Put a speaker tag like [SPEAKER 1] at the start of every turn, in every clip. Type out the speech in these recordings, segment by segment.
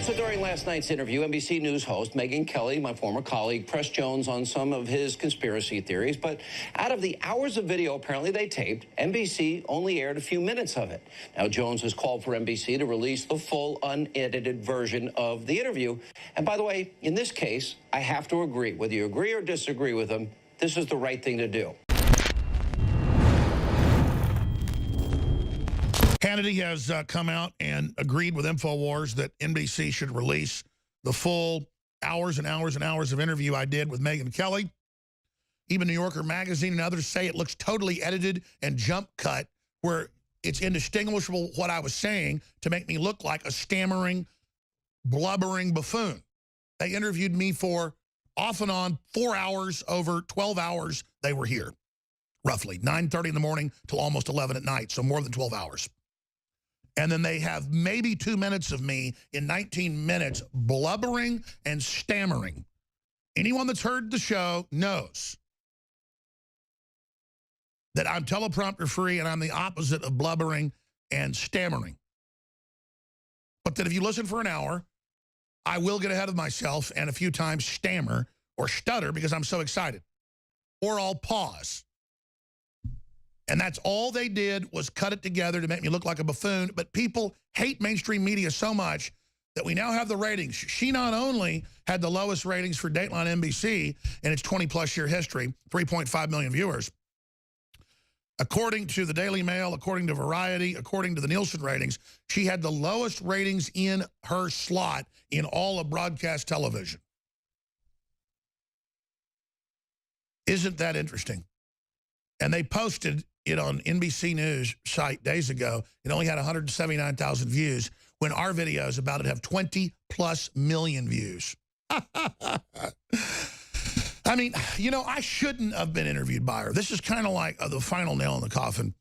[SPEAKER 1] So during last night's interview, NBC News host Megyn Kelly, my former colleague, pressed Jones on some of his conspiracy theories. But out of the hours of video apparently they taped, NBC only aired a few minutes of it. Now, Jones has called for NBC to release the full unedited version of the interview. And by the way, in this case, I have to agree. Whether you agree or disagree with him, this is the right thing to do.
[SPEAKER 2] Hannity has come out and agreed with Infowars that NBC should release the full hours and hours and hours of interview I did with Megyn Kelly. Even New Yorker magazine and others say it looks totally edited and jump cut, where it's indistinguishable what I was saying to make me look like a stammering, blubbering buffoon. They interviewed me for off and on 4 hours, over 12 hours they were here, roughly 9:30 in the morning till almost 11 at night, so more than 12 hours. And then they have maybe 2 minutes of me in 19 minutes blubbering and stammering. Anyone that's heard the show knows that I'm teleprompter free and I'm the opposite of blubbering and stammering. But that if you listen for an hour, I will get ahead of myself and a few times stammer or stutter because I'm so excited. Or I'll pause. And that's all they did was cut it together to make me look like a buffoon. But people hate mainstream media so much that we now have the ratings. She not only had the lowest ratings for Dateline NBC in its 20-plus year history, 3.5 million viewers. According to the Daily Mail, according to Variety, according to the Nielsen ratings, she had the lowest ratings in her slot in all of broadcast television. Isn't that interesting? And they posted it on NBC News site days ago. It only had 179,000 views when our videos about it have 20+ million views. I mean, you know, I shouldn't have been interviewed by her. This is kind of like the final nail in the coffin.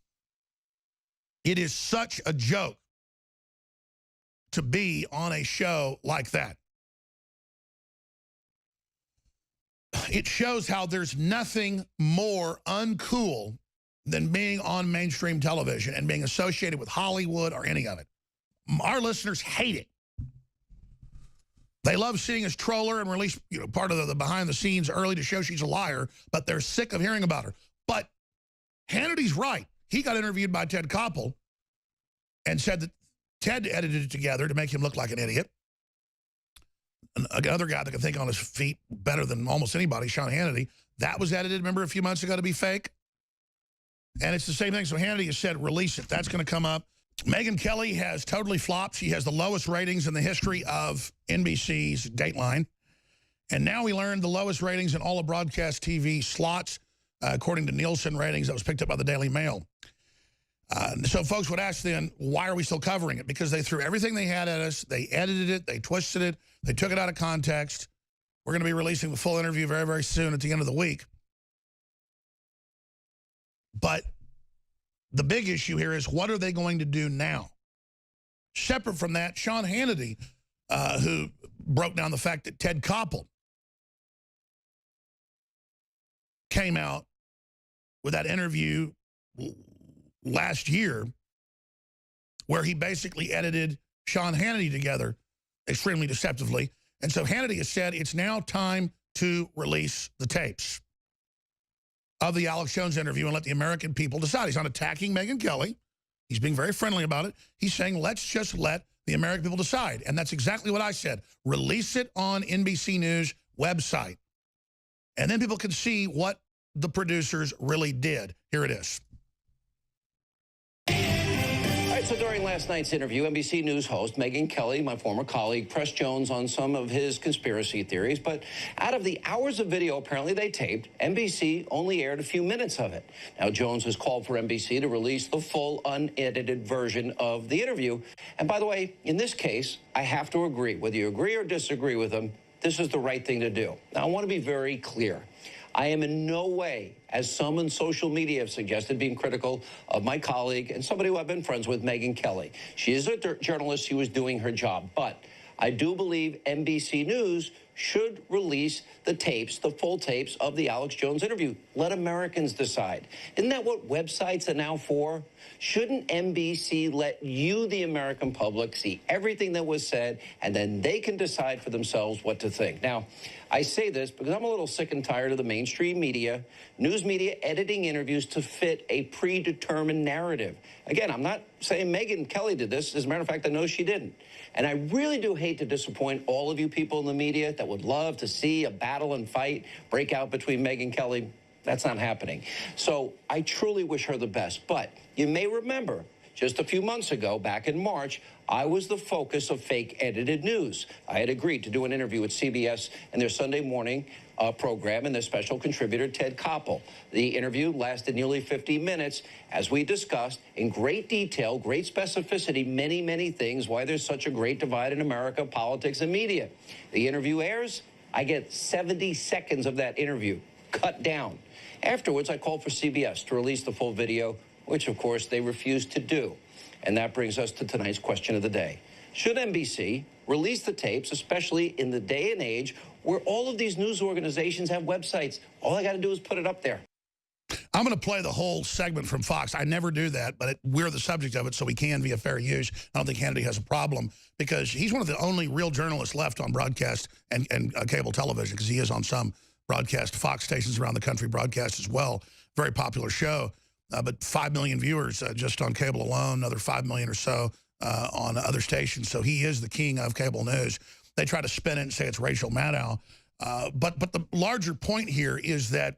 [SPEAKER 2] It is such a joke to be on a show like that. It shows how there's nothing more uncool than being on mainstream television and being associated with Hollywood or any of it. Our listeners hate it. They love seeing us troll her and release, you know, part of the behind the scenes early to show she's a liar, but they're sick of hearing about her. But Hannity's right. He got interviewed by Ted Koppel and said that Ted edited it together to make him look like an idiot. Another guy that can think on his feet better than almost anybody, Sean Hannity, that was edited, remember, a few months ago to be fake? And it's the same thing. So Hannity has said, release it. That's going to come up. Megyn Kelly has totally flopped. She has the lowest ratings in the history of NBC's Dateline. And now we learned the lowest ratings in all of broadcast TV slots, according to Nielsen ratings that was picked up by the Daily Mail. So folks would ask then, why are we still covering it? Because they threw everything they had at us. They edited it. They twisted it. They took it out of context. We're going to be releasing the full interview very, very soon at the end of the week. But the big issue here is, what are they going to do now? Separate from that, Sean Hannity, who broke down the fact that Ted Koppel came out with that interview last year where he basically edited Sean Hannity together extremely deceptively. And so Hannity has said it's now time to release the tapes of the Alex Jones interview and let the American people decide. He's not attacking Megyn Kelly. He's being very friendly about it. He's saying, let's just let the American people decide. And that's exactly what I said. Release it on NBC News website. And then people can see what the producers really did. Here it is.
[SPEAKER 1] So during last night's interview, NBC News host Megyn Kelly, my former colleague, pressed Jones on some of his conspiracy theories. But out of the hours of video apparently they taped, NBC only aired a few minutes of it. Now, Jones has called for NBC to release the full unedited version of the interview. And by the way, in this case, I have to agree. Whether you agree or disagree with him, this is the right thing to do. Now, I want to be very clear. I am in no way, as some in social media have suggested, being critical of my colleague and somebody who I've been friends with, Megyn Kelly. She is a journalist. She was doing her job. But I do believe NBC News should release the tapes, the full tapes of the Alex Jones interview. Let Americans decide. Isn't that what websites are now for? Shouldn't NBC let you, the American public, see everything that was said, and then they can decide for themselves what to think? Now, I say this because I'm a little sick and tired of the mainstream media, news media editing interviews to fit a predetermined narrative. Again, I'm not saying Megyn Kelly did this. As a matter of fact, I know she didn't. And I really do hate to disappoint all of you people in the media that would love to see a battle and fight break out between Megyn Kelly. That's not happening. So I truly wish her the best. But you may remember, just a few months ago, back in March, I was the focus of fake edited news. I had agreed to do an interview with CBS and their Sunday morning program and their special contributor, Ted Koppel. The interview lasted nearly 50 minutes as we discussed in great detail, great specificity, many, many things, why there's such a great divide in America, politics and media. The interview airs. I get 70 seconds of that interview cut down. Afterwards, I called for CBS to release the full video, which, of course, they refused to do. And that brings us to tonight's question of the day. Should NBC release the tapes, especially in the day and age where all of these news organizations have websites? All I got to do is put it up there.
[SPEAKER 2] I'm going to play the whole segment from Fox. I never do that, but we're the subject of it, so we can via fair use. I don't think Hannity has a problem because he's one of the only real journalists left on broadcast and cable television, because he is on some broadcast Fox stations around the country, broadcast as well. Very popular show, but 5 million viewers just on cable alone, another 5 million or so on other stations. So he is the king of cable news. They try to spin it and say it's Rachel Maddow. But the larger point here is that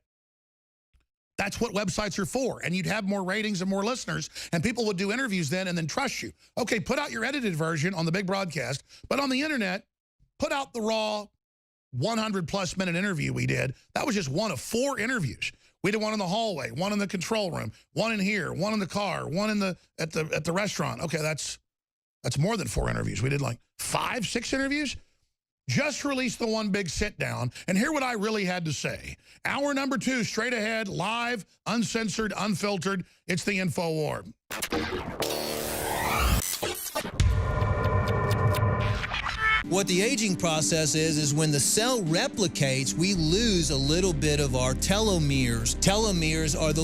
[SPEAKER 2] that's what websites are for. And you'd have more ratings and more listeners, and people would do interviews then and then trust you. Okay, put out your edited version on the big broadcast, but on the internet, put out the raw 100-plus minute interview we did. That was just one of 4 interviews. We did one in the hallway, one in the control room, one in here, one in the car, one in at the restaurant. Okay, that's more than 4 interviews. We did like 5, 6 interviews. Just released the one big sit down, and hear what I really had to say. Hour number 2, straight ahead, live, uncensored, unfiltered. It's the Infowars.
[SPEAKER 3] What the aging process is when the cell replicates, we lose a little bit of our telomeres. Telomeres are the